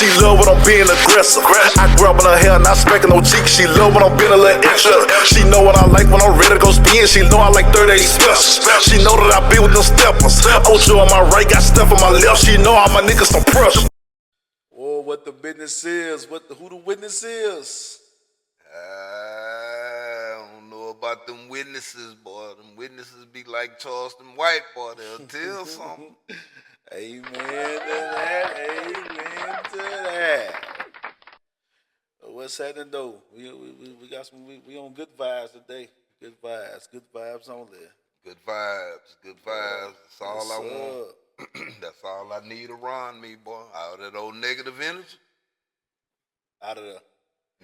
She love when I'm being aggressive. I grabbing her hair, not smacking no cheek. She love when I'm being a little extra. She know what I like when I'm ready to go spin. She know I like 38 specials. She know that I be with them steppers. Ocho on my right, got Steph on my left. She know all my niggas some pressure. Oh, what the business is? Who the witness is? I don't know about them witnesses, boy. Them witnesses be like Charleston White, boy. They'll tell something. Amen to that. Amen to that. What's happening though? We got some. We on good vibes today. Good vibes. Good vibes on there. Good vibes, good vibes. That's all Yes, I want. That's all I need around me, boy. All that old negative energy. Out of there.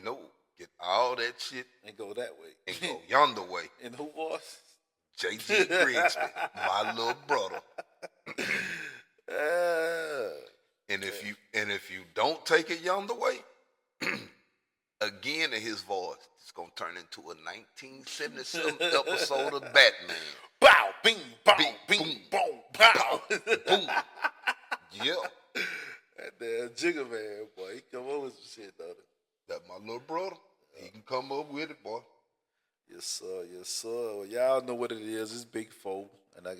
No, get all that shit And go that way. and go yonder way. And who was? JG Grigsby, my little brother. And if you don't take it yonder way, again in his voice, it's gonna turn into a 1977 episode of Batman. Bow, bing, bow, Bing, bing, boom, boom, pow. Boom. Yeah. That damn Jigger Man, boy. He come up with some shit, though. That my little brother. He can come up with it, boy. Yes, sir. Yes, sir. Well, y'all know what it is. It's Big Four, and I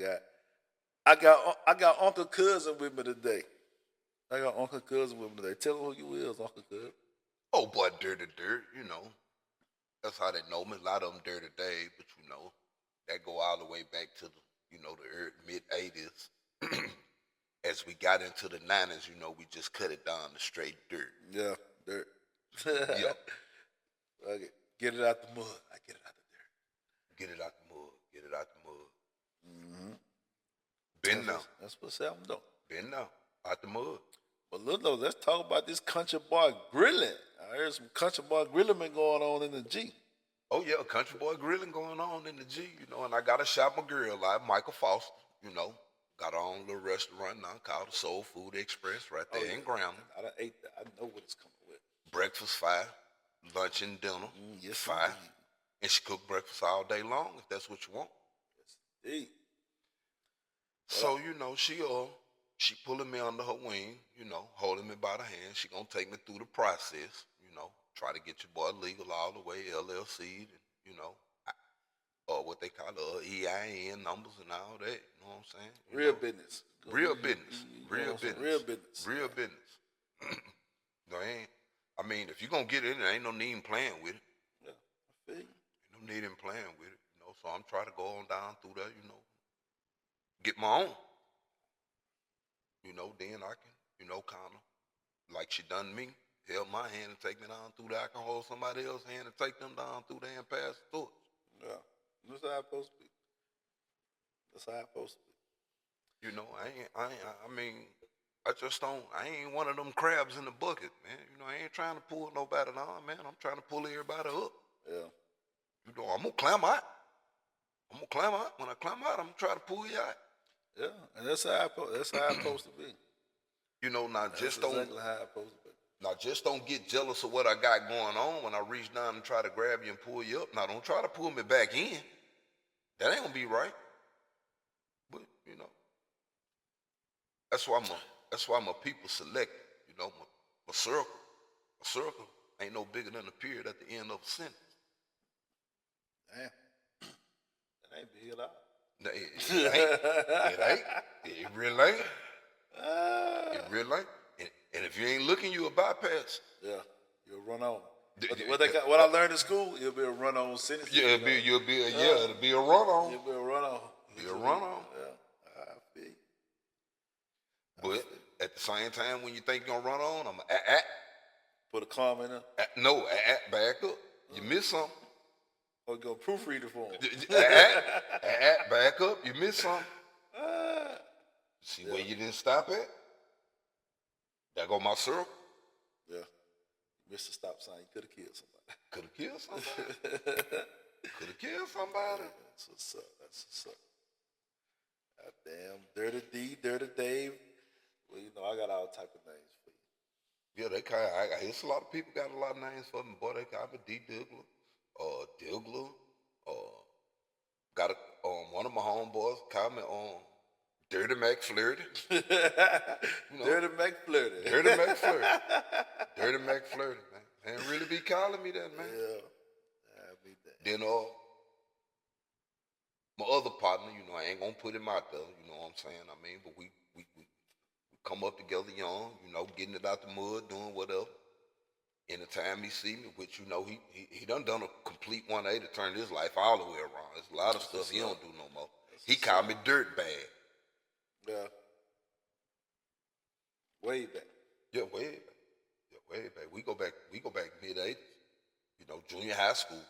got Uncle Cousin with me today. I got Uncle Cousin with me today. Tell him who you is, Uncle Cousin. Oh, boy, Dirty Dirt, you know. That's how they know me. A lot of them Dirty Dave, but you know, that go all the way back to the mid-80s. As we got into the 90s, you know, we just cut it down to straight dirt. Yeah, dirt. Yeah. Okay. Get it out the mud. I get it out the dirt. Get it out the mud. Get it out the mud. Mm-hmm. Been now. That's what's happening, though. Been now. Out the mud. But look, though, let's talk about this country boy grilling. I heard some country boy grilling been going on in the G. Oh, yeah, country boy grilling going on in the G, you know, and I got to shop my girl like Michael Foster, you know. Got our own little restaurant now called the Soul Food Express right there in Grambling. I done ate that. I know what it's coming with. Breakfast 5, lunch and dinner yes, 5. indeed. And she cook breakfast all day long if that's what you want. Yes, indeed. So, you know, she pulling me under her wing, you know, holding me by the hand. She gonna take me through the process, you know, try to get your boy legal all the way, LLC, and, you know, what they call the EIN numbers and all that, you know what I'm saying? Real business. Real business. Real business. Real business. Real business. No, I mean, if you're gonna get it, there ain't no need in playing with it. Yeah, I feel you. Ain't no need in playing with it, you know. So I'm trying to go on down through there, you know, get my own. You know, then I can, you know, kind of, like she done me, held my hand and take me down through there. I can hold somebody else's hand and take them down through there and pass the torch. Yeah. That's how it's supposed to be. That's how it's supposed to be. You know, I ain't one of them crabs in the bucket, man. You know, I ain't trying to pull nobody down, man. I'm trying to pull everybody up. Yeah. You know, I'm gonna climb out. When I climb out, I'm gonna try to pull you out. Yeah, and that's how it's supposed to be. You know, now That's just exactly don't how it's supposed to be. now just don't get jealous of what I got going on when I reach down and try to grab you and pull you up. Now don't try to pull me back in. That ain't gonna be right. But you know, that's why I'm a people select. You know, my circle. A circle ain't no bigger than a period at the end of a sentence. Damn. That ain't big at all. No, it ain't. It really ain't. It really ain't. And if you ain't looking, you a bypass. Yeah, you'll run on. What I learned in school, it'll be a run on sentence. Yeah, it'll be a run on. It'll be a run on. Be a run on. Yeah, I feel. But at the same time, when you think you're gonna run on, I'm Put a comma in there. back up. You miss something. Or go proofread it for him. Back up. You miss something. See where you didn't stop at? There go my circle. Yeah. You missed the stop sign. You could have killed somebody. Could have killed somebody. Could have killed somebody. That's what's up. That's what's up. Goddamn. Dirty D, Dirty Dave. Well, you know, I got all type of names for you. Yeah, they kind of, it's a lot of people got a lot of names for me. Boy, they call me D. Diggler. Diggler, got one of my homeboys called me Dirty McFlirty. Dirty McFlirty. Dirty McFlirty. Dirty McFlirty, man. Ain't really be calling me that, man. Yeah. I be that. Then my other partner, you know, I ain't gonna put him out there, you know what I'm saying? I mean, but we come up together young, you know, getting it out the mud, doing whatever. Anytime he see me, which, you know, he done a complete 180, turned his life all the way around. There's a lot of stuff he don't do no more. He called me dirt bag. Yeah. Way back. Yeah, way back. Yeah, way back. We go back mid-80s. You know, junior high school.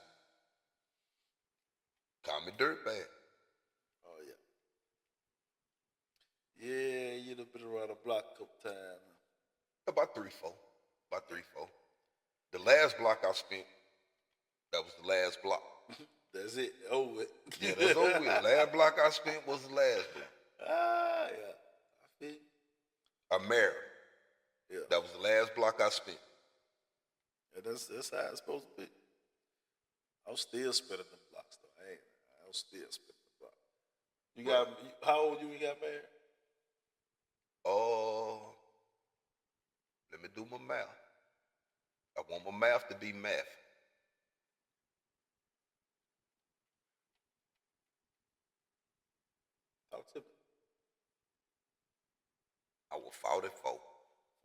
Call me dirt bag. Oh, yeah. Yeah, you'd have been around the block a couple times. About 3-4. The last block I spent, that was the last block. That's it. Over it. Yeah, that's over with. Last block I spent was the last block. Ah, yeah. I feel you. I married. Yeah. That was the last block I spent. Yeah, that's how it's supposed to be. I was still spinning them blocks though. I was still spinning the block. You got how old you when you got married? Oh, let me do my math. I want my math to be math. Talk to me. I was 44.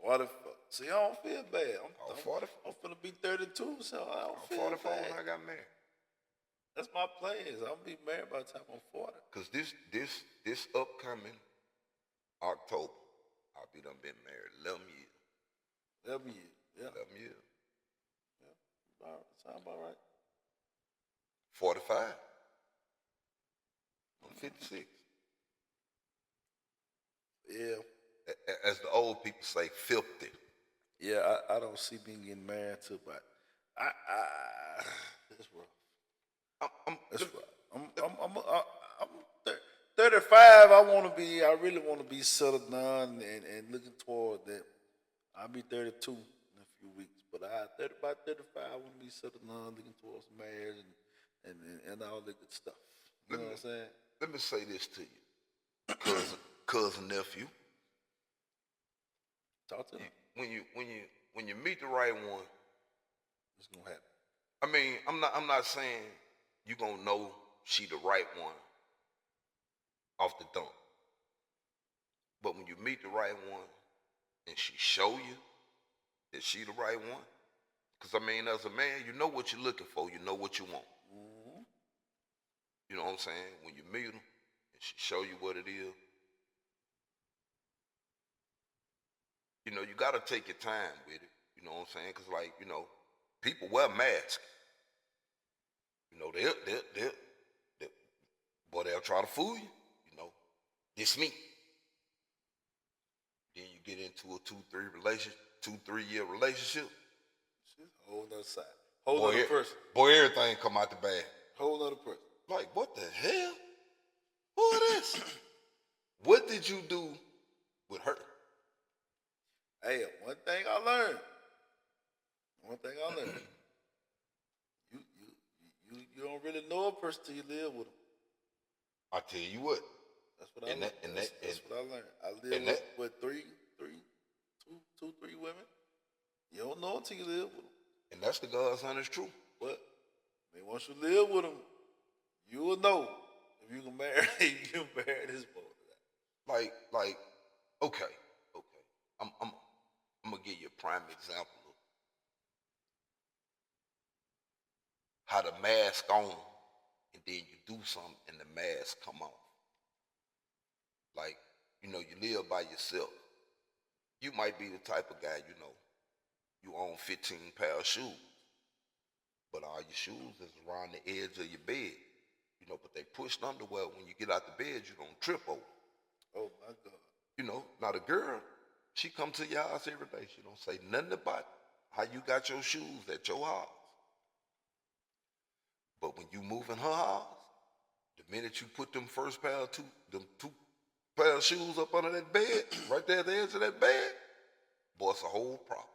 44. See, I don't feel bad. was 44. I'm finna be 32, so I don't I'm feel 44 bad. when I got married. That's my plans. I'm gonna be married by the time I'm 40. Cause this upcoming October, I'll be done been married 11 years. 11 years. Yeah. 11 years. Sound about right. 45. I'm 56. Yeah. As the old people say, 50. Yeah, I don't see me getting married till about that's rough. That's rough. I'm 35. I really want to be settled down and looking toward that. I'll be 32 in a few weeks, but by 35, I want to be settled down, looking towards marriage and all that good stuff. You know what I'm saying? Let me say this to you, cousin nephew. Talk to me. When you meet the right one, It's gonna happen. I mean, I'm not saying you gonna know she the right one off the dump. But when you meet the right one and she show you that she the right one, because I mean, as a man, you know what you're looking for, you know what you want. Mm-hmm. You know what I'm saying? When you meet them and she show you what it is, you know, you gotta take your time with it. You know what I'm saying? Because, like, you know, people wear masks. You know, they'll try to fool you. You know, this me. Then you get into a 2-3 year relationship. Whole other side. Whole other person. Boy, everything come out the bag. Whole other person. Like, what the hell? Who is this? What did you do with her? Hey, one thing I learned. You don't really know a person till you live with them. I tell you what. That's what I learned. That's what I learned. I lived with three women. You don't know until you live with them. And that's the God's honest truth. But I mean, once you live with them, you will know if you can marry this boy. Like, okay. I'm gonna give you a prime example of how the mask on and then you do something and the mask come off. Like, you know, you live by yourself. You might be the type of guy, you know, you own 15 pair of shoes, but all your shoes is around the edge of your bed. You know, but they pushed underwear. When you get out the bed, you don't trip over. Oh my God. You know, now the girl, she come to your house every day. She don't say nothing about how you got your shoes at your house. But when you move in her house, the minute you put them two pair of shoes up under that bed, right there at the edge of that bed, boy, it's a whole problem.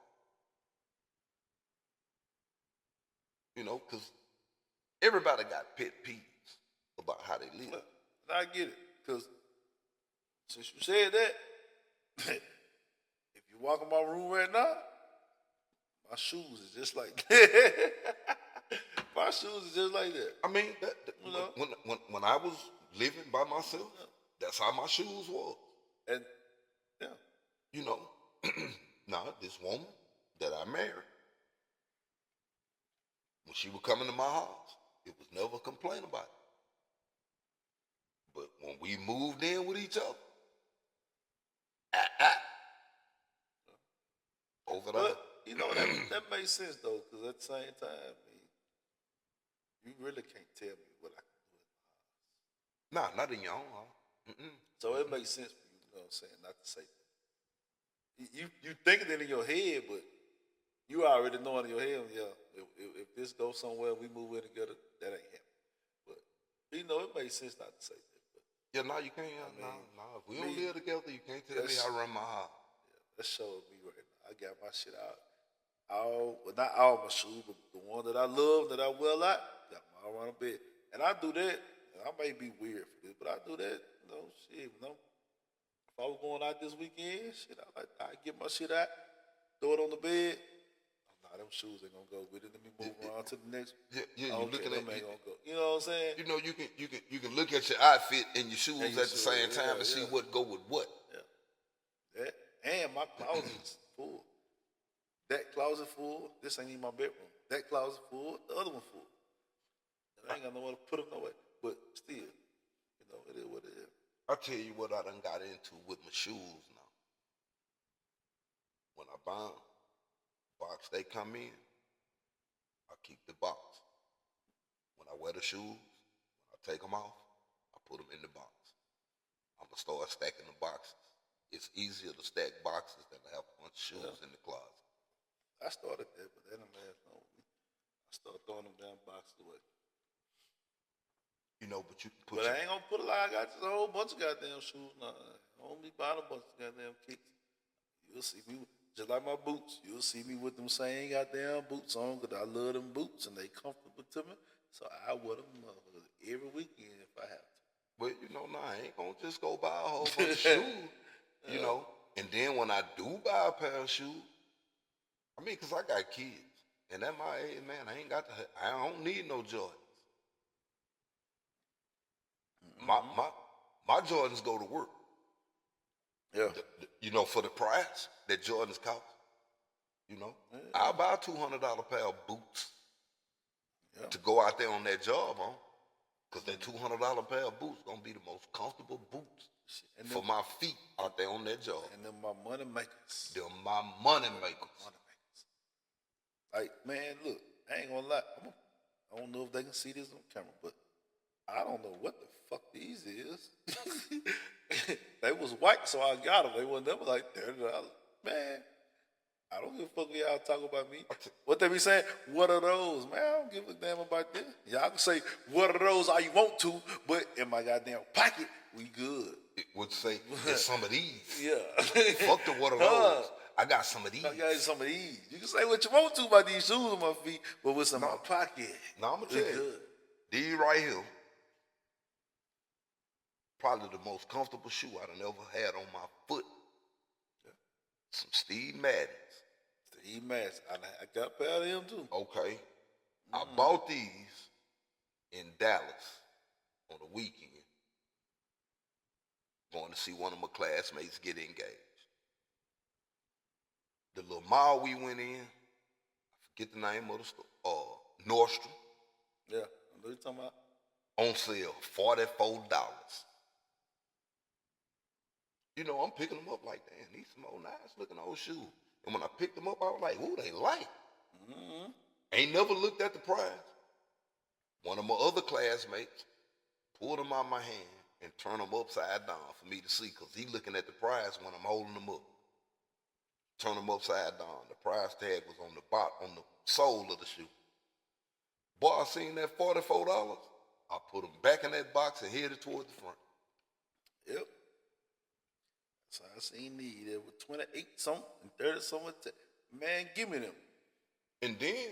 You know, because everybody got pet peeves about how they live. I get it, because Since you said that, if you walk in my room right now, my shoes is just like that. My shoes is just like that. I mean, You know? when I was living by myself, that's how my shoes was. And yeah, You know, now this woman that I married, when she would come into my house, it was never a complaint about it. But when we moved in with each other, over there. but you know that makes sense though, because at the same time, I mean, you really can't tell me what I can do. Nah, not in your own house. So it makes sense for you, you know what I'm saying, not to say that. You thinking it in your head, but you already know in your head, yeah, if this goes somewhere, we move in together, that ain't happening. But you know, it makes sense not to say that. But Yeah, no, you can't. If we don't live together, you can't tell me how I run my house. that shows me right now. I got my shit out. Well, not all my shoes, but the one that I love, that I wear a lot, got my all around the bed. And I do that. And I may be weird for this, but I do that. You know, shit. You know, if I was going out this weekend, shit, I get my shit out, throw it on the bed. Oh, nah, them shoes ain't gonna go with it. Let me move around to the next. Yeah, you Okay, looking them at ain't gonna go. You know what I'm saying? you know you can look at your outfit and your shoes And your at the shoes, same time and yeah, see yeah. what go with what. That and my closet's full. That closet full. This ain't even my bedroom. That closet full. The other one full. And I ain't got nowhere to put them nowhere. But still, you know, it is what it is. I tell you what I done got into with my shoes now. When I buy 'em, box they come in, I keep the box. When I wear the shoes, when I take them off, I put them in the box. I'm gonna start stacking the boxes. It's easier to stack boxes than to have a bunch of shoes in the closet. I started that, but that didn't last long. I started throwing them damn boxes away. You know, but you can put But your, I ain't gonna put a lot. I got just a whole bunch of goddamn shoes now. I don't be buying a bunch of goddamn kicks. You'll see me, just like my boots. You'll see me with them same goddamn boots on, because I love them boots and they comfortable to me. So I wear them every weekend if I have to. but you know, nah, I ain't gonna just go buy a whole bunch of shoes. You know, and then when I do buy a pair of shoes, I mean, cause I got kids, and at my age, man, I don't need no Jordans. My Jordans go to work. Yeah. You know, for the price that Jordans cost. You know, I'll buy a $200 pair of boots to go out there on that job on, cause that $200 pair of boots gonna be the most comfortable boots And for my feet out there on that job. And them my money makers. They're my money makers. Money makers. Like, man, look, I ain't gonna lie. I don't know if they can see this on camera, but I don't know what the fuck these is. They was white, so I got them. They were never like $30. Man, I don't give a fuck when y'all talk about me. What they be saying? What are those? Man, I don't give a damn about them. Y'all can say, what are those all you want to, but in my goddamn pocket, we good. It would say, there's some of these. Yeah. Fuck the what are those? I got some of these. I got some of these. You can say what you want to about these shoes on my feet, but what's in my pocket? Now I'm gonna tell It's you, good. these right here, probably the most comfortable shoe I done ever had on my foot. Some Steve Maddens. Steve Madden. I got a pair of them too. Okay. I bought these in Dallas on the weekend, going to see one of my classmates get engaged. The little mall we went in, I forget the name of the store, Nordstrom, Yeah. I know what you're talking about. on sale, $44. You know, I'm picking them up like, damn, these some old nice looking old shoes. And when I picked them up, I was like, ooh, they light. Ain't never looked at the price. One of my other classmates pulled them out of my hand and turned them upside down for me to see, because he looking at the price when I'm holding them up. Turn them upside down. The price tag was on the on the sole of the shoe. Boy, I seen that $44. I put them back in that box and headed toward the front. Yep. So I seen these. They were 28 something and 30 something. Man, give me them. And then,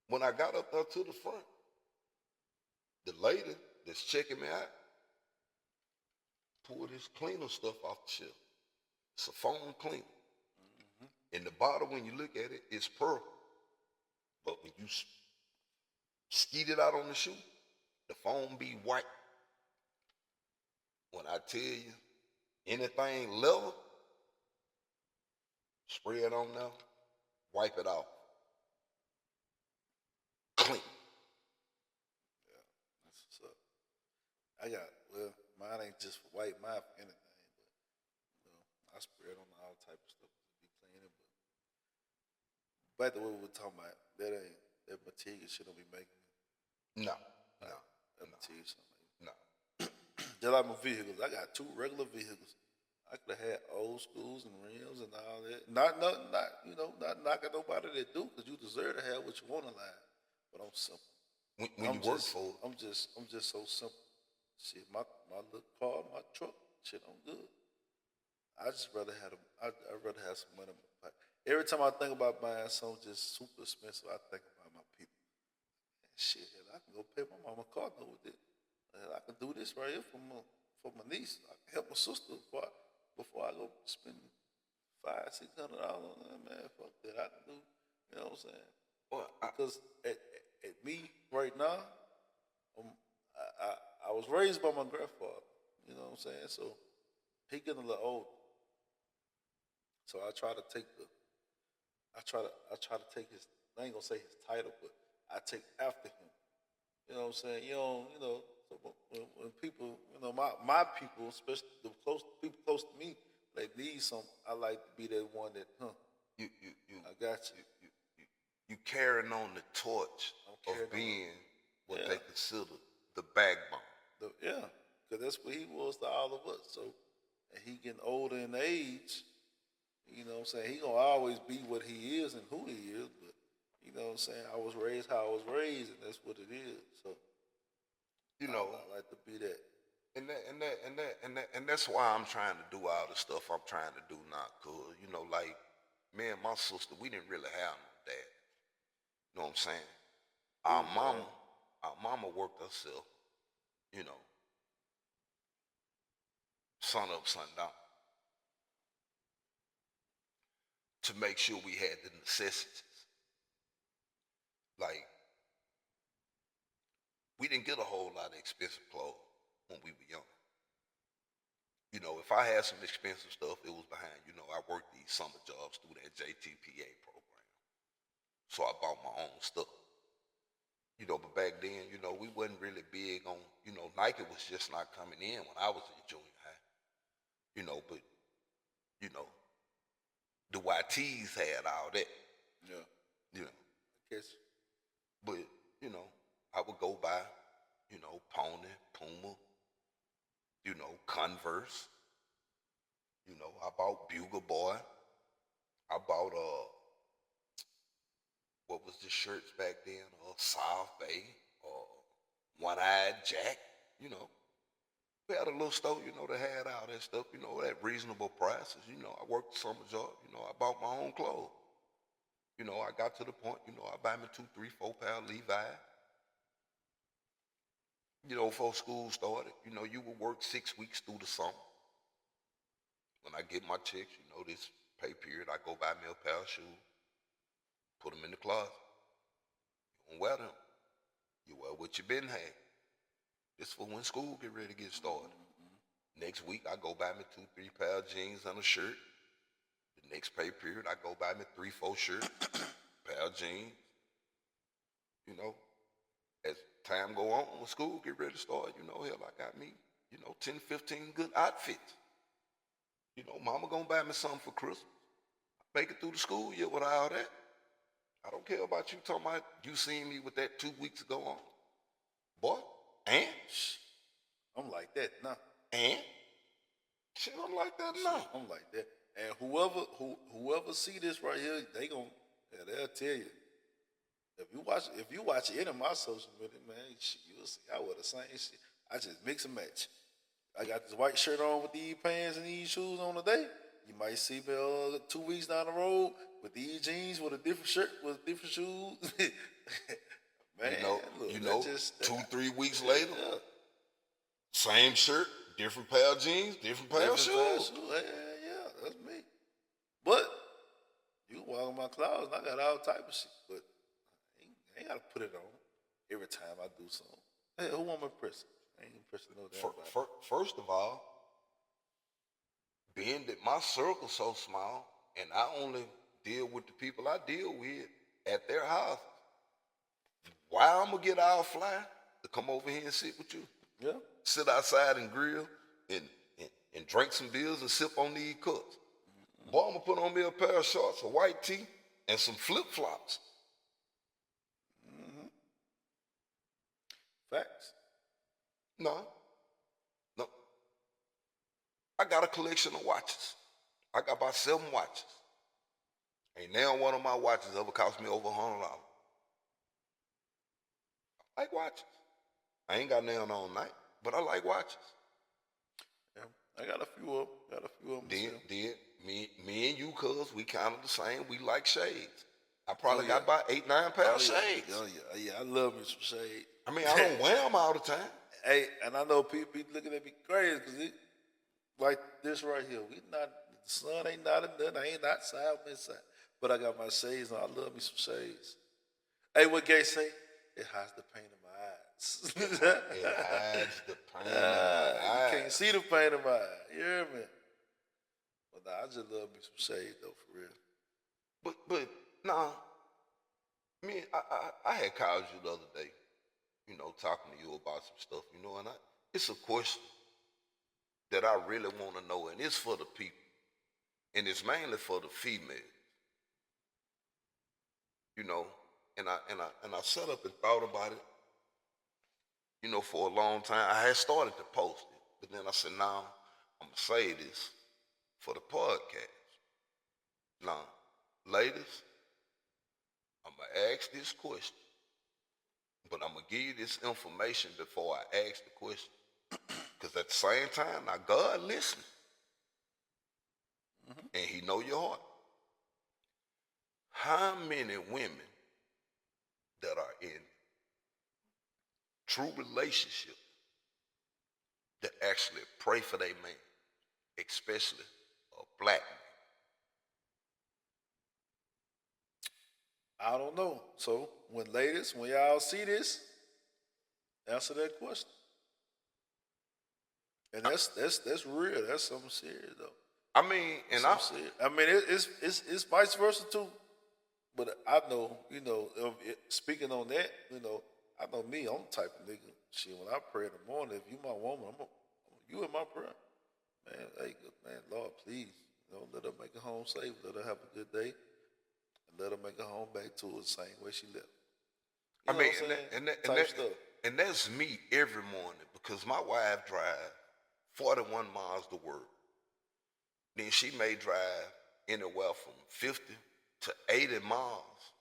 when I got up there to the front, the lady that's checking me out pull this cleaner stuff off the shelf. It's a foam cleaner. In the bottle, when you look at it, it's pearl. But when you skeet it out on the shoe, the foam be white. When I tell you anything level, spray it on there, wipe it off. Clean. Yeah, that's what's up. Mine ain't just for white, mine for anything, but I spray it on all type of stuff to be cleaning. But back to what we were talking about, that material shit don't be making me. No. That material shit don't make me. No. Just like my vehicles, I got 2 regular vehicles. I could have had old schools and rims and all that. Not knocking nobody that do, because you deserve to have what you want in life. But I'm simple. When you work for it. I'm just so simple. Shit, my little car, my truck, shit, I'm good. I just rather have I'd rather have some money in my pocket. Every time I think about buying something just super expensive, I think about my people. And shit, hell, I can go pay my mama car note with it. Hell, I can do this right here for my niece. I can help my sister before I go spend $500-$600 on that. Man, fuck that. I can do. You know what I'm saying? Well, Because at me right now, I was raised by my grandfather. You know what I'm saying? So he getting a little old. So I try to take his, I ain't gonna say his title, but I take after him. You know what I'm saying? So when people, my people, especially the people close to me, they need something, I like to be that one that, I got you. You carrying on the torch of being what they consider the backbone. Because that's what he was to all of us. So, and he getting older in age, you know what I'm saying? He gonna always be what he is and who he is, but you know what I'm saying? I was raised how I was raised, and that's what it is. So, I like to be that. And that's why I'm trying to do all the stuff I'm trying to do now. Cause like me and my sister, we didn't really have no dad. You know what I'm saying? Our mama worked herself, sun up, sun down, to make sure we had the necessities. Like, we didn't get a whole lot of expensive clothes when we were young. If I had some expensive stuff, it was behind, I worked these summer jobs through that JTPA program. So I bought my own stuff. But back then, we wasn't really big on, Nike was just not coming in when I was in junior high. But, the YTs had all that. Yeah. I guess. But, I would go buy, Pony, Puma, Converse. I bought Bugle Boy. I bought, what was the shirts back then? South Bay, One-Eyed Jack, We had a little store, that had all that stuff, at reasonable prices. I worked the summer job, I bought my own clothes. I got to the point, I buy me 2, 3, 4 pair of Levi. Before school started, you would work 6 weeks through the summer. When I get my checks, this pay period, I go buy me a pair of shoes, put them in the closet. You don't wear them. You wear what you been had. This for when school get ready to get started. Next week, I go buy me 2, 3 pair of jeans and a shirt. The next pay period, I go buy me 3, 4 shirts, pair of jeans. As time go on, when school get ready to start, hell, I got me, 10, 15 good outfits. Mama gonna buy me something for Christmas. Make it through the school year with all that. I don't care about you talking about you seeing me with that 2 weeks ago on. Boy, and? I'm like that now. And? Shit, I'm like that now. I'm like that. And whoever see this right here, they'll tell you. If you watch any of my social media, man, you'll see I wear the same shit. I just mix and match. I got this white shirt on with these pants and these shoes on today. You might see me 2 weeks down the road with these jeans with a different shirt with different shoes. Man, look, 2, 3 weeks later, same shirt, different pair of jeans, different pair of shoes. Yeah, that's me. But you can walk in my closet, and I got all type of shit. But I ain't got to put it on every time I do something. Hey, who want me to press it? I ain't gonna press it no damn body. First of all, being that my circle's so small, and I only deal with the people I deal with at their house, why I'm gonna get all fly to come over here and sit with you? Yeah. Sit outside and grill and drink some beers and sip on these cups. Boy, I'm gonna put on me a pair of shorts, a white tee, and some flip-flops. Facts. No. I got a collection of watches. I got about 7 watches. Ain't now one of my watches ever cost me over $100. I like watches. I ain't got none all night, but I like watches. Yeah. I got a few of them. Did me and you, cuz we kind of the same. We like shades. I probably got about 8-9 pairs of shades. Yeah, I love me some shades. I mean, I don't wear them all the time. Hey, and I know people be looking at me crazy because it like this right here. The sun ain't not nothing. I ain't outside, I'm inside. But I got my shades on. I love me some shades. Hey, what Gay say? It hides the pain in my eyes. It hides the pain in my eyes. You can't see the pain in my eye. You hear me? But nah, I just love me some shades though, for real. But nah, I had called you the other day, talking to you about some stuff, and it's a question that I really want to know, and it's for the people, and it's mainly for the females, and I sat up and thought about it, for a long time. I had started to post it, but then I said, nah, I'm gonna say this for the podcast. Now, ladies, I'm gonna ask this question, but I'm gonna give you this information before I ask the question. Because at the same time, now God listening. And he know your heart. How many women that are in true relationships that actually pray for their man, especially a black man? I don't know. So when y'all see this, answer that question. And that's real. That's something serious though. I mean, it's vice versa too. But I know, speaking on that, I know me. I'm the type of nigga. Shit, when I pray in the morning, if you my woman, you in my prayer, man. Hey, man, Lord, please, let her make it home safe. Let her have a good day, and let her make it home back to her the same way she left. And that's me every morning because my wife drives 41 miles to work. Then she may drive anywhere from 50 to 80 miles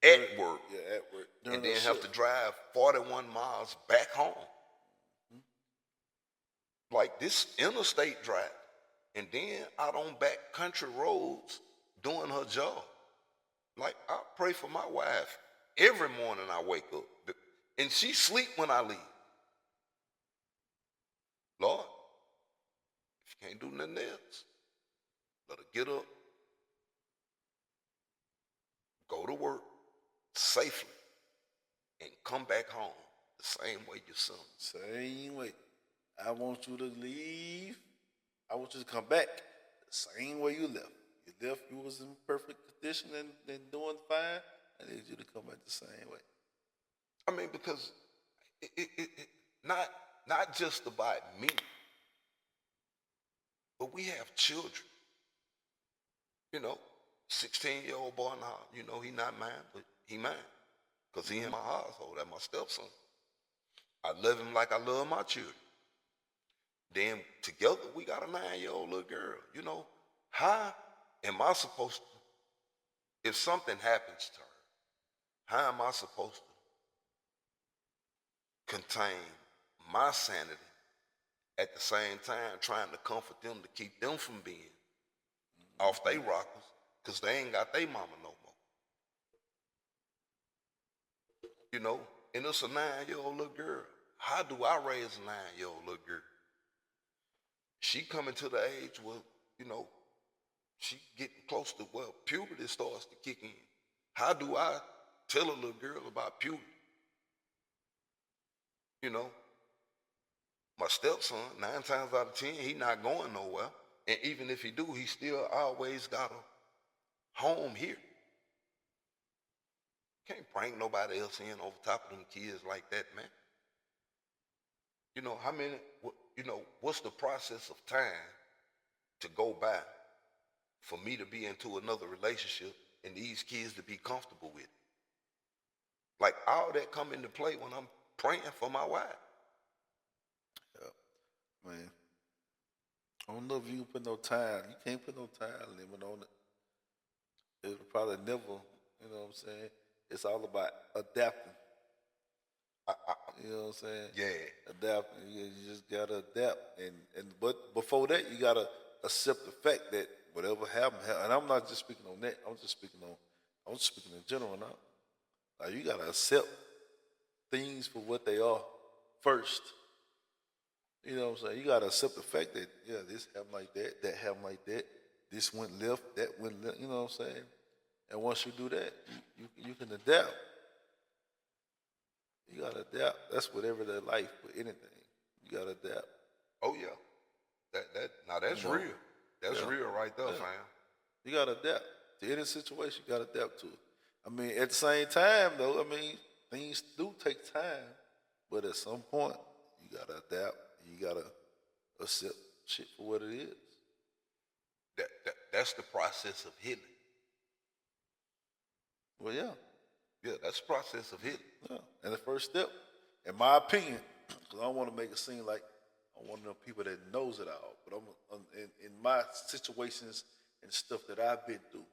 at work. Yeah, at work. And then have to drive 41 miles back home. Like this interstate drive. And then out on back country roads doing her job. Like I pray for my wife every morning I wake up. And she sleep when I leave. Lord, if you can't do nothing else, let her get up, go to work safely, and come back home the same way your son. Same way. I want you to leave. I want you to come back the same way you left. You left, you was in perfect condition and doing fine. I need you to come back the same way. I mean, because it not just about me, but we have children. 16-year-old boy now, he not mine, but he mine. Because he in my household, that's my stepson. I love him like I love my children. Then together we got a 9-year-old little girl. How am I supposed to, if something happens to her, how am I supposed to contain my sanity at the same time trying to comfort them to keep them from being off they rockers because they ain't got their mama no more. And it's a 9-year-old little girl. how do I raise a 9-year-old little girl? She coming to the age where, she getting close to, puberty starts to kick in. How do I tell a little girl about puberty? My stepson, 9 times out of 10, he not going nowhere. And even if he do, he still always got a home here. Can't bring nobody else in over top of them kids like that, man. How many, what's the process of time to go by for me to be into another relationship and these kids to be comfortable with it? Like, all that come into play when I'm praying for my wife. Yeah, man. I don't know if you can put no time. You can't put no time limit on it. It'll probably never, you know what I'm saying? It's all about adapting. You know what I'm saying? Yeah. Adapting. You just gotta adapt. But before that, you gotta accept the fact that whatever happened. And I'm not just speaking on that. I'm just speaking in general now. Like, you gotta accept things for what they are first. You know what I'm saying? You gotta accept the fact that, yeah, this happened like that happened like that, this went left, that went left. You know what I'm saying? And once you do that, you can adapt. You gotta adapt. That's with everyday life, with anything. You gotta adapt. Oh yeah. That's real. That's real right there, fam. You gotta adapt to any situation. You gotta adapt to it. I mean, at the same time, though, things do take time, but at some point, you gotta adapt. You gotta accept shit for what it is. That's the process of healing. Well, yeah. Yeah, that's the process of healing. Yeah. And the first step, in my opinion, because I don't want to make it seem like I'm one of them people that knows it all, but I'm in my situations and stuff that I've been through,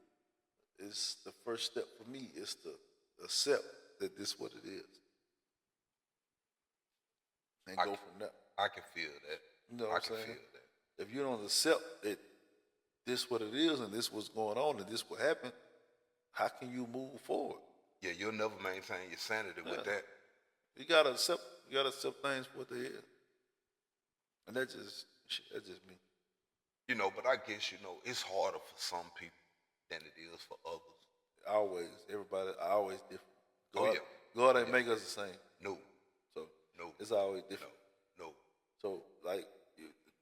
is the first step for me is to accept that this is what it is. And go from there. I can feel that. You know what I'm saying? Feel that. If you don't accept that this what it is and this what's going on and this what happened, how can you move forward? Yeah, you'll never maintain your sanity with that. You gotta accept things for what they is. And that's just me. But I guess, it's harder for some people than it is for others. Always, everybody, always different. God ain't make us the same. No. So, no. It's always different. No. So, like,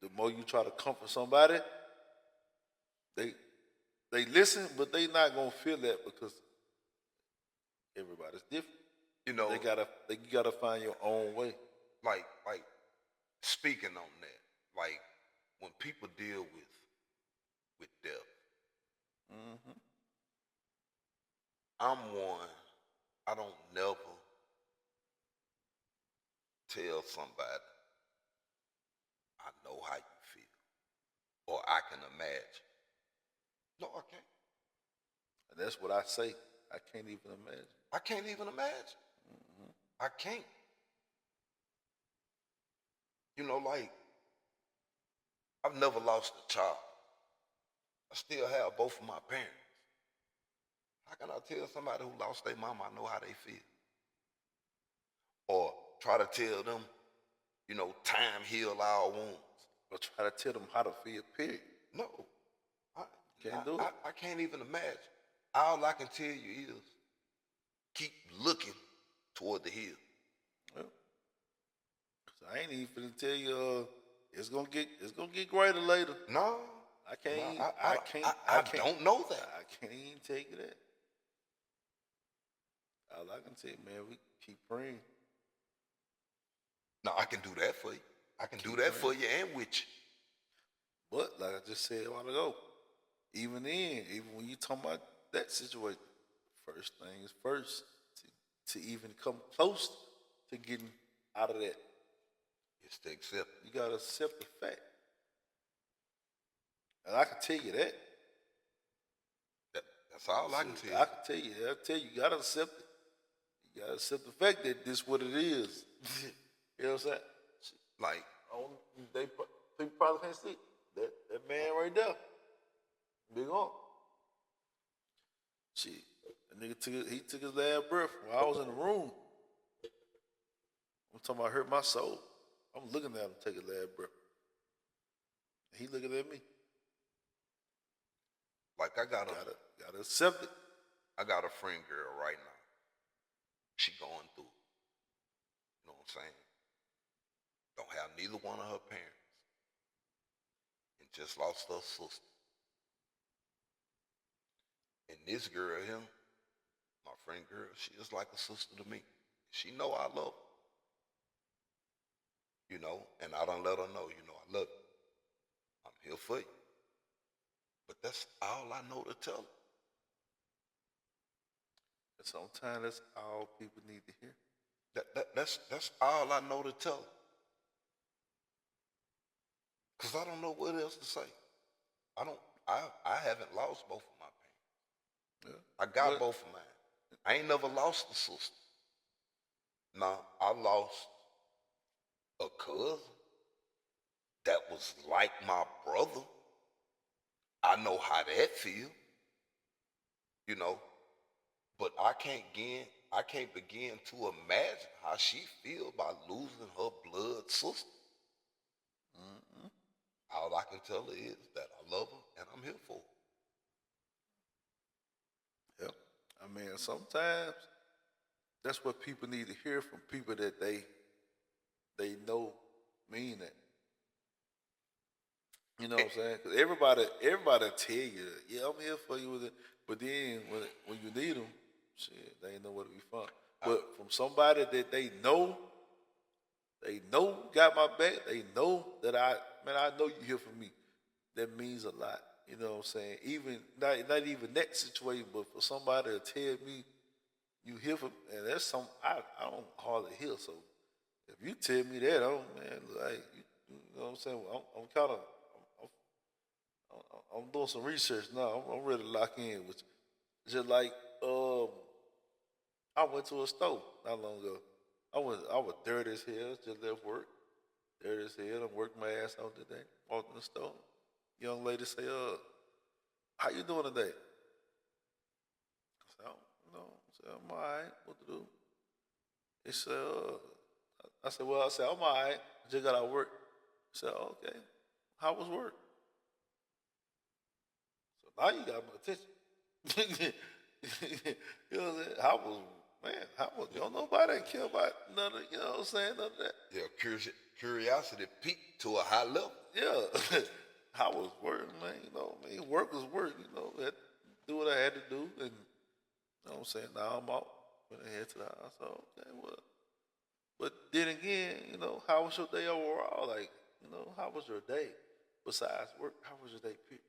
the more you try to comfort somebody, they listen, but they not gonna feel that because everybody's different. You gotta find your own way. Like speaking on that, like when people deal with death, I'm one. I don't never tell somebody I know how you feel or I can imagine. No, I can't. And that's what I say. I can't even imagine. I can't even imagine. I can't. Like, I've never lost a child. I still have both of my parents. How can I tell somebody who lost their mama I know how they feel? Or try to tell them, time heal our wounds. Or try to tell them how to feel, period. No. Can't do it. I can't even imagine. All I can tell you is keep looking toward the hill. Well, 'cause I ain't even finna tell you it's gonna get greater later. No. I can't. No, I can't. I don't know that. I can't even take you that. All I can tell you, man, we keep praying. No, I can do that for you. I can do that for you and with you. But like I just said a while ago, even when you talking about that situation, first things first, to even come close to getting out of that, is to accept. You gotta accept the fact. And I can tell you that. That's all I can tell you. I can tell you. I'll tell you, you gotta accept it. You gotta accept the fact that this is what it is. You know what I'm saying? Like, people probably can't see that man right there. Big on. Shit, that nigga took his last breath while I was in the room. I'm talking about hurt my soul. I'm looking at him take a last breath. He looking at me. Like I got Gotta accept it. I got a friend girl right now. She going through it. You know what I'm saying? Don't have neither one of her parents. And just lost her sister. And this girl here, my friend girl, she is like a sister to me. She know I love her. You know, and I done let her know, you know, I love you. I'm here for you. But that's all I know to tell her. And sometimes that's all people need to hear. That's all I know to tell her. Because I don't know what else to say. I haven't lost both of my parents. Yeah. I got both of mine. I ain't never lost a sister. Nah, I lost a cousin that was like my brother. I know how that feel. You know, but I can't begin to imagine how she feel by losing her blood sister. Mm-hmm. All I can tell her is that I love her and I'm here for her. Yep. I mean, sometimes that's what people need to hear from people that they know mean it. You know what I'm saying? Because everybody tell you, yeah, I'm here for you with it. But then when you need them, shit, they ain't know where to be found. But from somebody that they know got my back, they know that I know you here for me. That means a lot. You know what I'm saying? Even not even that situation, but for somebody to tell me you here for, and that's some I don't hardly hear. So if you tell me that, like you know what I'm saying? I'm kind of I'm doing some research now. I'm ready to lock in with you. Just like I went to a store not long ago. I was dirty as hell. Just left work, dirty as hell. I'm working my ass out today. Walked in the store. Young lady say, how you doing today? I said, I'm all right. What to do? He said, I said, I'm all right. Just got out of work. He said, okay. How was work? So now you got my attention. You know what I'm saying? How was, don't nobody care about none of, you know what I'm saying, none of that. Yeah, curiosity peaked to a high level. Yeah. How was work, man? You know what I mean? Work was work, you know. Had to do what I had to do. And, you know what I'm saying? Now I'm out. Went ahead to the house. So, okay, well. But then again, you know, how was your day overall? Like, you know, how was your day? Besides work, how was your day, period?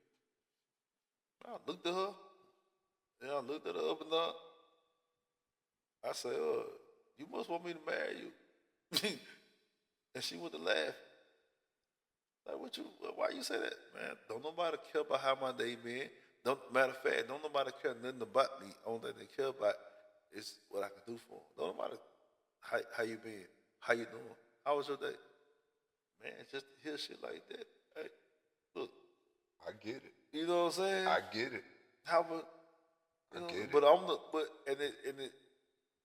I looked at her. I looked at her up and down. I said, you must want me to marry you. And she went to laugh. Like, why you say that? Man, don't nobody care about how my day been. Matter of fact, don't nobody care nothing about me. Only thing they care about is what I can do for them. Don't nobody, how you been? How you doing? How was your day? Man, just to hear shit like that. Hey, look. I get it. You know what I'm saying? I get it. How about, you know, I get it. but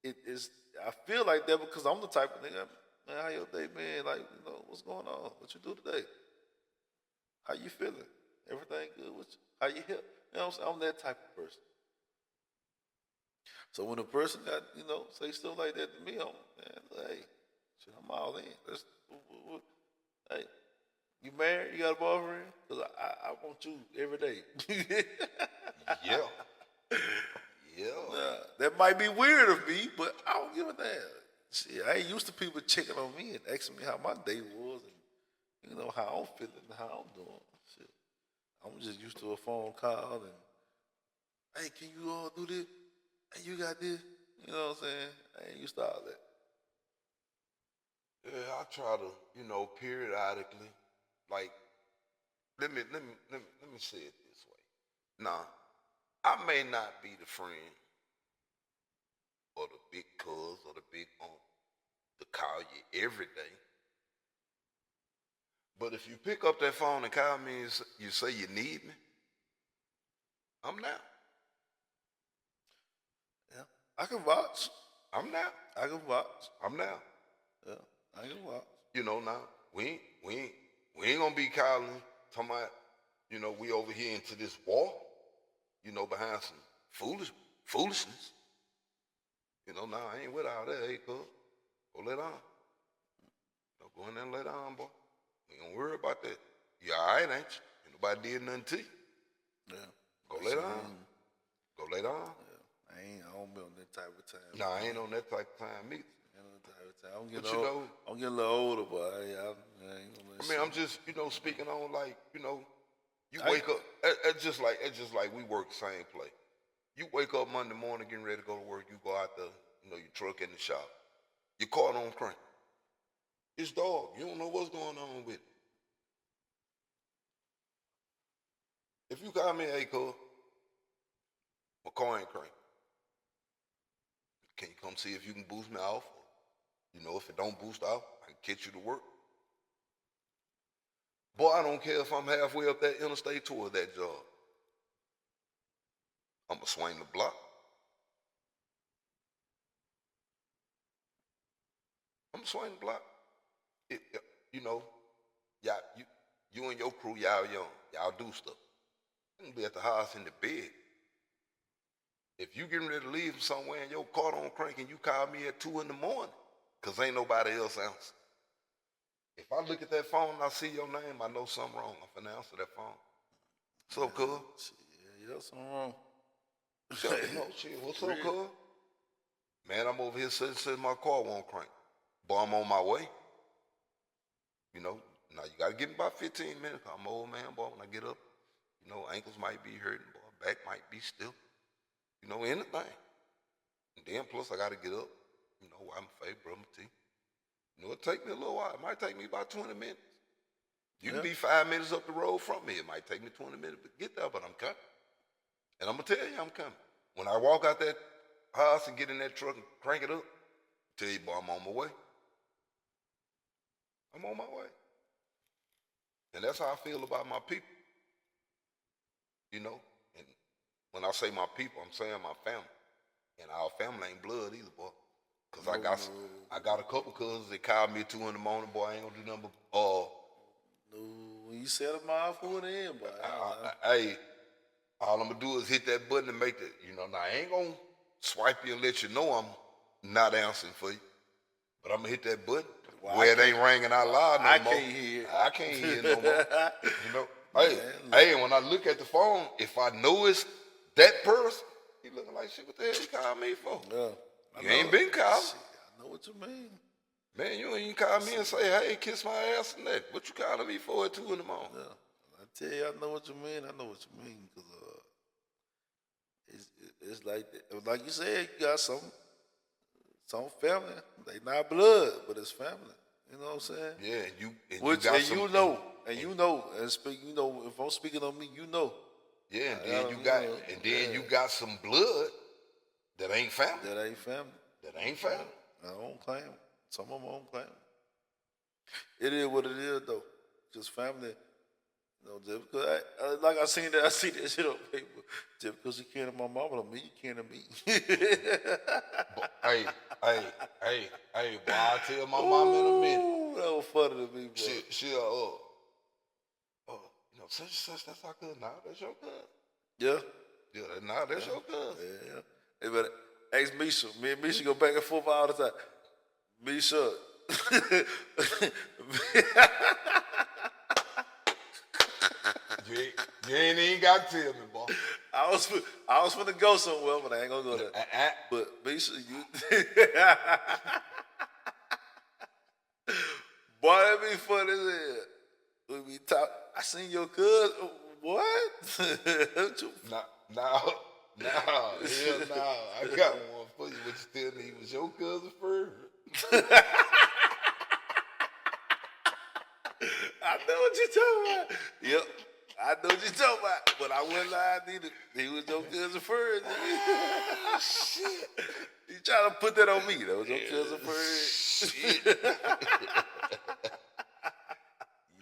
it is, I feel like that because I'm the type of nigga, man, how your day been? Like, you know, what's going on? What you do today? How you feeling? Everything good with you? How you help? You know what I'm saying? I'm that type of person. So when a person got, you know, say stuff like that to me, hey, shit, I'm all in. Hey, you married? You got a boyfriend? Because I want you every day. Yeah. Yeah. Nah, that might be weird of me, but I don't give a damn. Shit, I ain't used to people checking on me and asking me how my day was and, you know, how I'm feeling and how I'm doing. Shit. I'm just used to a phone call and, hey, can you all do this? Hey, you got this? You know what I'm saying? I ain't used to all that. Yeah, I try to, you know, periodically, like, let me say it this way. Now, I may not be the friend or the big cuz or the big aunt to call you every day. But if you pick up that phone and call me and you say you need me, I'm now. Yeah. I can vouch. I'm now. I can vouch. I'm now. Yeah. I ain't gonna lie. You know, now we ain't gonna be calling talking about, you know, we over here into this war, you know, behind some foolishness. You know, now I ain't with all that, hey, cuz. Go let on. Go in there and let on, boy. We ain't gonna worry about that. You all right, ain't you? Ain't nobody did nothing to you. Yeah. Go let on. Go let on. Yeah. I don't be on that type of time. Nah, I ain't on that type of time either. I'm getting But you know, I'm getting a little older, but I ain't gonna I mean, I'm just, you know, speaking on like, you know, you I- wake up. It's just like we work the same place. You wake up Monday morning, getting ready to go to work. You go out the, you know, your truck in the shop. Your car don't crank. It's dog. You don't know what's going on with it. If you call me, hey, cuz, my car ain't crank. Can you come see if you can boost me off? You know, if it don't boost off, I can get you to work. Boy, I don't care if I'm halfway up that interstate toward that job. I'm going to swing the block. I'm going to swing the block. You know, y'all, you and your crew, y'all young. Y'all do stuff. You can be at the house in the bed. If you getting ready to leave from somewhere and your car don't crank and you call me at 2 in the morning, because ain't nobody else answer. If I look at that phone and I see your name, I know something wrong. I'm finna answer that phone. What's up, cuz? Yeah, something wrong. Shit, what's up, cuz? Man, I'm over here sitting my car won't crank. Boy, I'm on my way. You know, now you gotta give me about 15 minutes. I'm an old man, boy, when I get up. You know, ankles might be hurting, boy, back might be stiff. You know, anything. And then plus I gotta get up. You know, I'm fake, brush my teeth. You know, it'll take me a little while. It might take me about 20 minutes. You can be 5 minutes up the road from me. It might take me 20 minutes to get there, but I'm coming. And I'm going to tell you I'm coming. When I walk out that house and get in that truck and crank it up, tell you, boy, I'm on my way. I'm on my way. And that's how I feel about my people. You know, and when I say my people, I'm saying my family. And our family ain't blood either, boy. Because I got a couple cousins that called me at 2 in the morning, boy, I ain't going to do nothing but, No, when you set them off for the end, boy. Hey, all I'm going to do is hit that button and make it. You know, now I ain't going to swipe you and let you know I'm not answering for you. But I'm going to hit that button where it ain't ringing out loud no more. I can't hear it no more. You know, hey, when I look at the phone, if I know it's that person, he looking like, shit, what the hell you calling me for? Yeah, You ain't been calling. I know what you mean. Man, you ain't call me and say, hey, kiss my ass and that. What you calling me for at 2 in the morning? Yeah. I tell you, I know what you mean. I know what you mean. Because it's like that. Like you said, you got some family. They not blood, but it's family. You know what I'm saying? Yeah, you know, and speak, you know, if I'm speaking on me, you know. Yeah, and then you got some blood that ain't family. That ain't family. That ain't family. I don't claim it. Some of them don't claim it. It is what it is, though. Just family. You know, just because I seen that shit on paper. Just because you care to my mama don't mean you care to me. But, hey, boy, I'll tell my mom in a minute. Ooh, that was funny to me, bro. She'll, you know, such, that's our cousin. Nah, that's your cousin. Yeah. Yeah, nah, that's your cousin. Yeah. Hey, but ask Misha. Me and Misha go back and forth all the time. Misha. You ain't even got to tell me, boy. I was finna go somewhere, but I ain't gonna go there. But Misha, you boy, that be funny as hell. When we talk, I seen your cousin. What? No, hell no. I got one for you, but you still need was your cousin first. I know what you're talking about. Yep. I know what you're talking about, but I wasn't lying either. He was your cousin first. Shit. You trying to put that on me? That was your cousin first. Shit.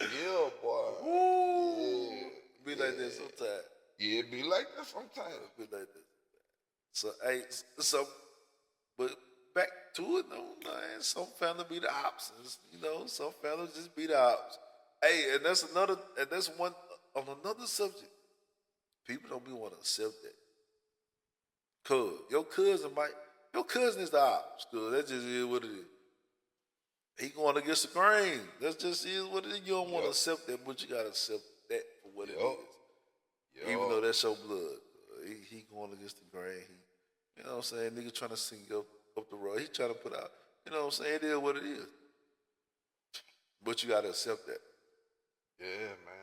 Yeah, boy. Ooh. Yeah. Be like that sometimes. Yeah, it be like that sometimes. Be like that. So, hey, but back to it. No, man. Some family be the opposites. You know, some families just be the opposite. Hey, and that's one on another subject. People don't be want to accept that. Cause your cousin is the ops. Cause that just is what it is. He going against the grain. That just is what it is. You don't want to accept that, but you gotta accept that for what it is. Even though that's your blood, he going against the grain. You know what I'm saying? Nigga trying to sing up the road. He trying to put out. You know what I'm saying? It is what it is. But you gotta accept that. Yeah, man.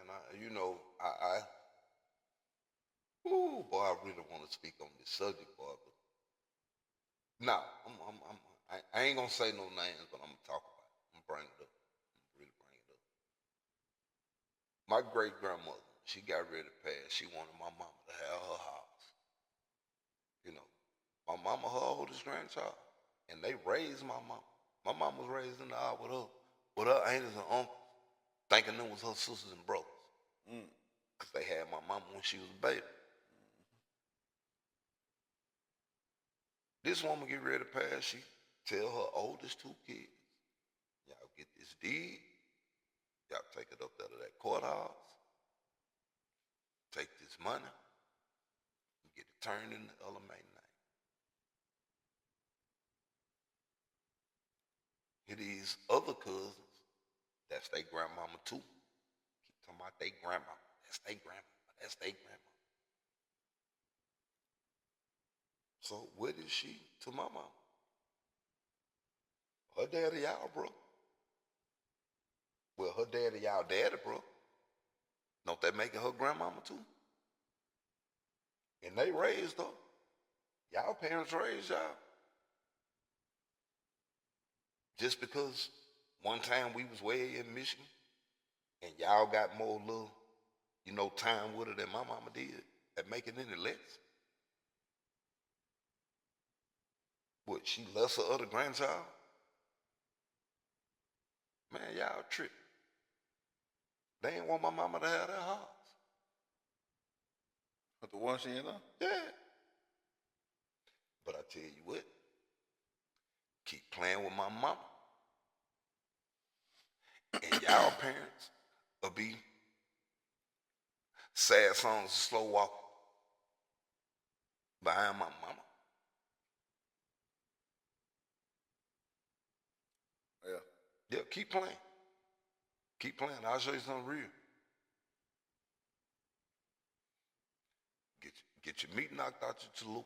Ooh, boy, I really want to speak on this subject, boy. But now, I ain't gonna say no names, but I'm gonna talk about it. I'm gonna bring it up. I'm really bring it up. My great grandmother, she got ready to pass. She wanted my mama to have her house. You know, my mama, her oldest grandchild, and they raised my mama. My mama was raised in the house with her aunties and uncles, thinking them was her sisters and brothers. Cause they had my mama when she was a baby. This woman get ready to pass, she tell her oldest two kids, y'all get this deed, y'all take it up there to that courthouse, take this money, and get it turned in the Ella May name. Here these other cousins, that's their grandmama too. Keep talking about their grandma, that's their grandma, that's their grandma. So what is she to my mama? Her daddy y'all, bro. Well, her daddy y'all daddy, bro. Don't that make it her grandmama too? And they raised her. Y'all parents raised y'all. Just because one time we was way in Michigan and y'all got more little, time with her than my mama did, that make it any less. What, she lesser of the grandchild? Man, y'all tripping. They ain't want my mama to have that house. But the one she in on? Yeah. But I tell you what, keep playing with my mama. And y'all parents will be sad songs, slow walk behind my mama. Yeah, keep playing. Keep playing. I'll show you something real. Get your meat knocked out your chalupa.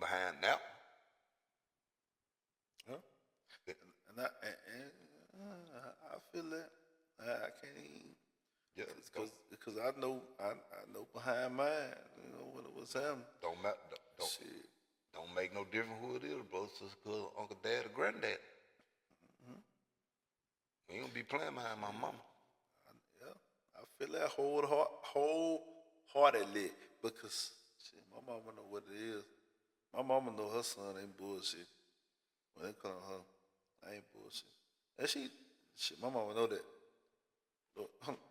Behind that one. Huh? And I feel that. I can't even. Yeah, because I know behind mine, what's happening. Don't make no difference who it is, bro. It's just because Uncle Dad or Granddad. We ain't gonna be playing behind my mama. I feel that wholeheartedly because my mama know what it is. My mama know her son ain't bullshit. When it comes to her, I ain't bullshit. And my mama know that.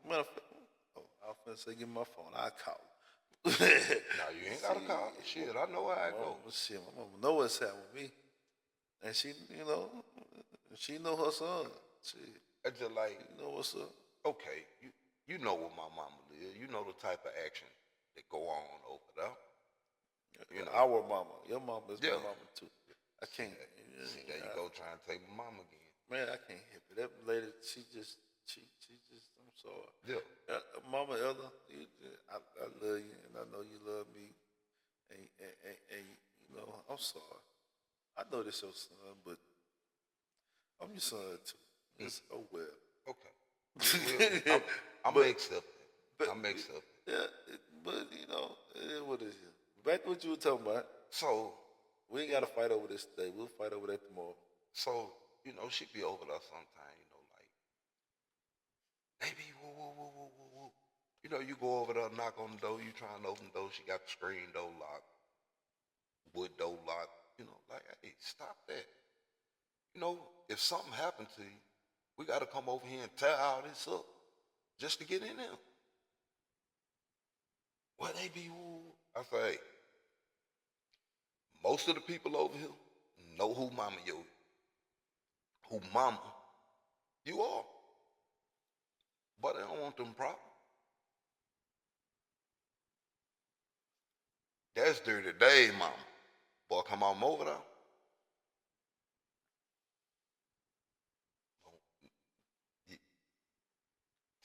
Matter of fact, I was finna say, give me my phone. I call. No, you ain't gotta call. Shit, I know how it go. Shit, my mama know what's happening with me. And she know her son. Shit. It's just like, you know what's up. Okay, you know what my mama is. You know the type of action that go on over there. Our mama. Your mama is my mama too. I can't. See, there you go trying to take my mama again. Man, I can't help it. That lady, she just, I'm sorry. Yeah. Mama Ella, I love you, and I know you love me. And I'm sorry. I know this your son, but I'm your son too. It's well. Okay. I'm gonna accept it. I'm accept it. Yeah, but it is what it is. Back to what you were talking about. So we ain't gotta fight over this today. We'll fight over that tomorrow. So, she be over there sometime, like, baby, woo. You go over there, knock on the door, you trying to open the door, she got the screen door locked, wood door locked, like, hey, stop that. If something happened to you, we got to come over here and tear all this up just to get in there. Well, they be, woo. I say, hey, Most of the people over here know who mama you are. But they don't want them problems. That's dirty day, mama. Boy, come on over there.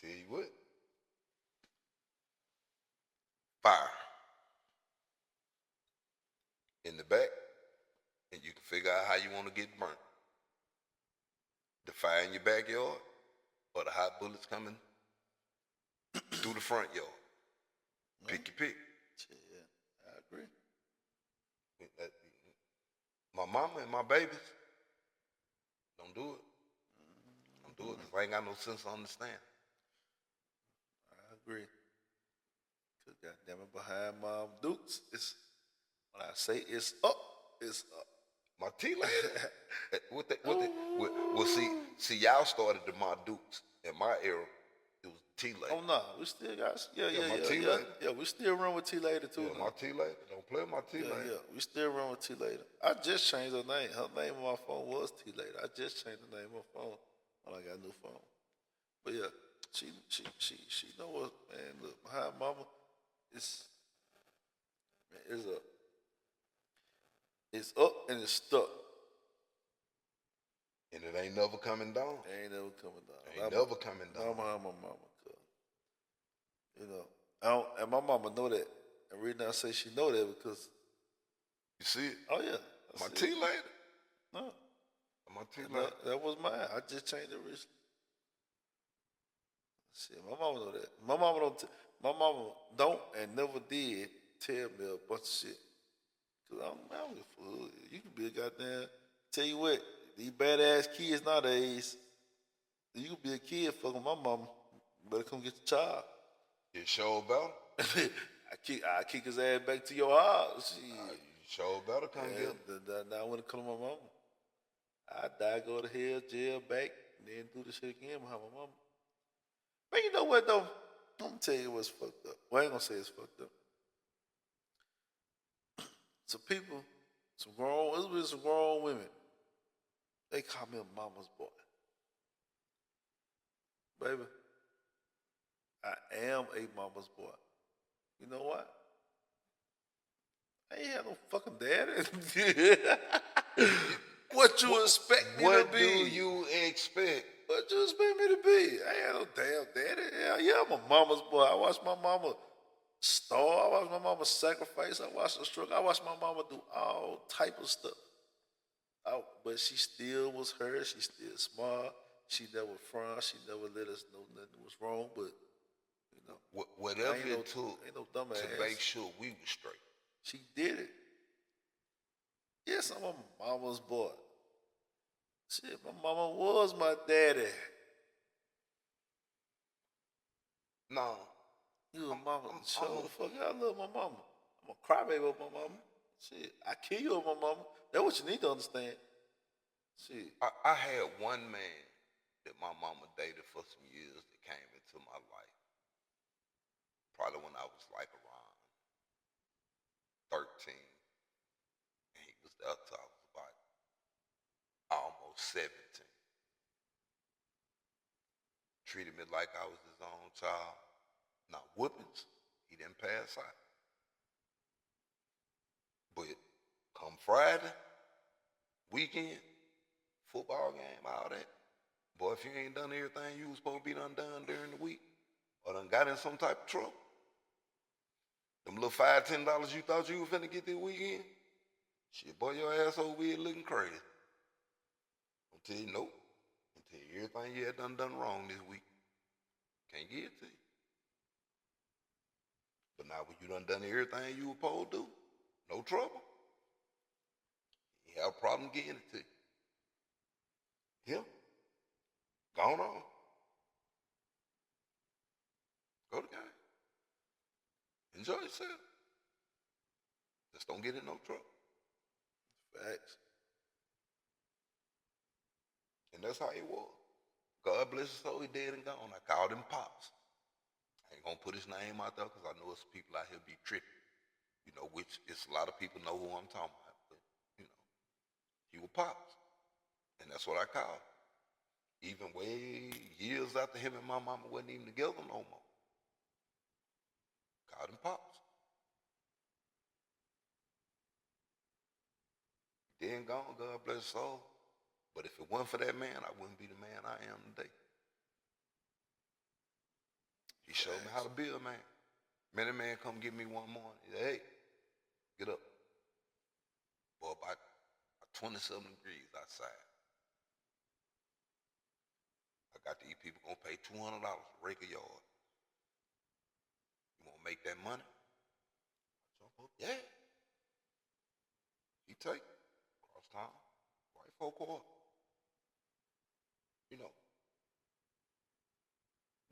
Tell you what. Fire. In the back, and you can figure out how you want to get burnt. The fire in your backyard, or the hot bullets coming through the front yard. Pick your pick. Yeah, I agree. My mama and my babies, don't do it. Don't do it because I ain't got no sense to understand. I agree. Cause goddamn it, behind Mom Dukes, it's when I say it's up, it's up. My tea lady. Well, see, y'all started the my Dukes in my era. It was tea lady. Oh no, we still got my tea lady. Yeah, we still run with T Lady too. Yeah, my tea lady. Don't play with my tea lady. Yeah, we still run with T Lady. I just changed her name. Her name on my phone was T Lady. I just changed the name on my phone when I got a new phone. But yeah, she know what, man. Look, behind Mama, it's up. It's up and it's stuck. And it ain't never coming down. It ain't never coming down. Ain't never coming down. I'm behind my mama, cause you know, and my mama know that. And the reason I say she know that because You see it? oh yeah, My tea lady. No, My tea lady. that was mine. I just changed it recently. Shit, my mama know that. My mama don't and never did tell me a bunch of shit. Cause I'm a fool. You can be a goddamn. Tell you what, these badass kids nowadays. You can be a kid fucking my mama. Better come get your child. You sure better. I kick his ass back to your house. Shit. You sure better come get him. Now when it come to my mama, I die, go to hell, jail, back, and then do the shit again behind my mama. But you know what though? I'm gonna tell you what's fucked up. Well, I ain't gonna say it's fucked up. Some people, some grown women, they call me a mama's boy. Baby, I am a mama's boy. You know what? I ain't had no fucking daddy. What you expect me to What be? do you expect? What you expect me to be? I ain't had no damn daddy. Yeah, I'm a mama's boy. I watched my mama starve. I watched my mama sacrifice. I watched her struggle. I watched my mama do all type of stuff. But she still was her. She still smart. She never frowned. She never let us know nothing was wrong. But you know, Whatever ain't it took ain't no dumbass. to make sure we were straight. She did it. Yes, I'm a mama's boy. Shit, my mama was my daddy. No. You a mama. Show the fuck I love my mama. I'm a crybaby with my mama. Shit, I kill you with my mama. That's what you need to understand. Shit. I had one man that my mama dated for some years that came into my life. Probably when I was like around 13. And he was there till I was about almost 17. Treated me like I was his own child. Now whoopings, he didn't pass out. But come Friday, weekend, football game, all that. Boy, if you ain't done everything you was supposed to be done during the week, or done got in some type of trouble, them little $5, $10 you thought you was finna get this weekend, shit, boy, your ass over here looking crazy. I'll tell you nope. I'll tell you everything you had done wrong this week. Can't get it to you. But now when you done everything you were supposed to do, no trouble. You have a problem getting it to you. Yeah. Gone on. Go to the game. Enjoy yourself. Just don't get in no trouble. Facts. And that's how he was. God bless his soul, he dead and gone. I called him Pops. I ain't gonna put his name out there because I know it's people out here be tripping. You know, which it's a lot of people know who I'm talking about. He was Pops. And that's what I called him. Even way years after him and my mama wasn't even together no more. Called him Pops. Then gone, God bless his soul. But if it wasn't for that man, I wouldn't be the man I am today. He showed me how to be a man. Many man come get me one morning. He said, hey, get up. Boy, about 27 degrees outside. I got these people gonna pay $200 to rake a yard. You wanna make that money? I jump up, yeah. He take cross town, right 4 quarter. You know,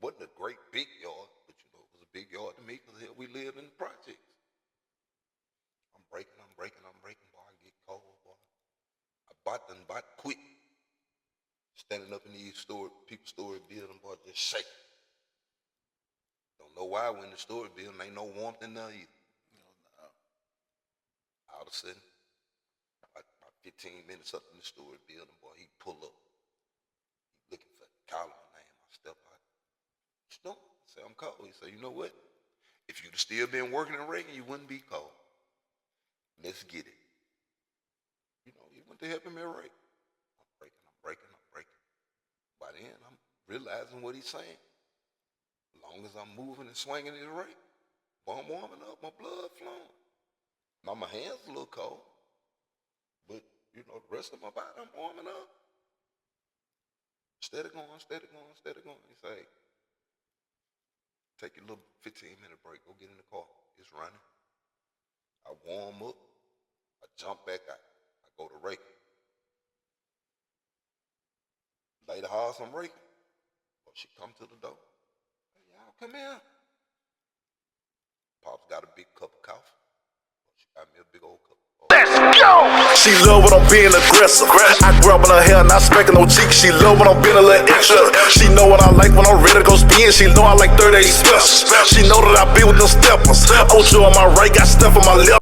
wasn't a great big yard, but you know, it was a big yard to me because we lived in the projects. I'm breaking, boy, I get cold, boy. I bought quick. Standing up in these people's storage building, boy, just shaking. Don't know why we're in the storage building, ain't no warmth in there either. No. All of a sudden, about 15 minutes up in the storage building, boy, he pull up. He looking for calling my name. I step out. No, I say, I'm cold. He said, you know what? If you'd still been working in Reagan, you wouldn't be cold. Let's get it. You know, he went to helping me rake. I'm breaking. By then, I'm realizing what he's saying. As long as I'm moving and swinging his rake, boy, I'm warming up, my blood flowing. Now my hands a little cold, but you know, the rest of my body, I'm warming up. Steady going. He say, take your little 15-minute break, go get in the car. It's running. I warm up, I jump back out, I go to rake. Lady house I'm raking. Well, she come to the door. Hey, y'all come here. Pops got a big cup of coffee. Well, she got me a big old cup. Let's go! She love when I'm being aggressive. I grabbing her hair, not smacking no cheeks. She love when I'm being a little extra. She know what I like when I'm ready to go spin. She know I like 38 special. She know that I be with them steppers. Ocho on my right, got Steph on my left.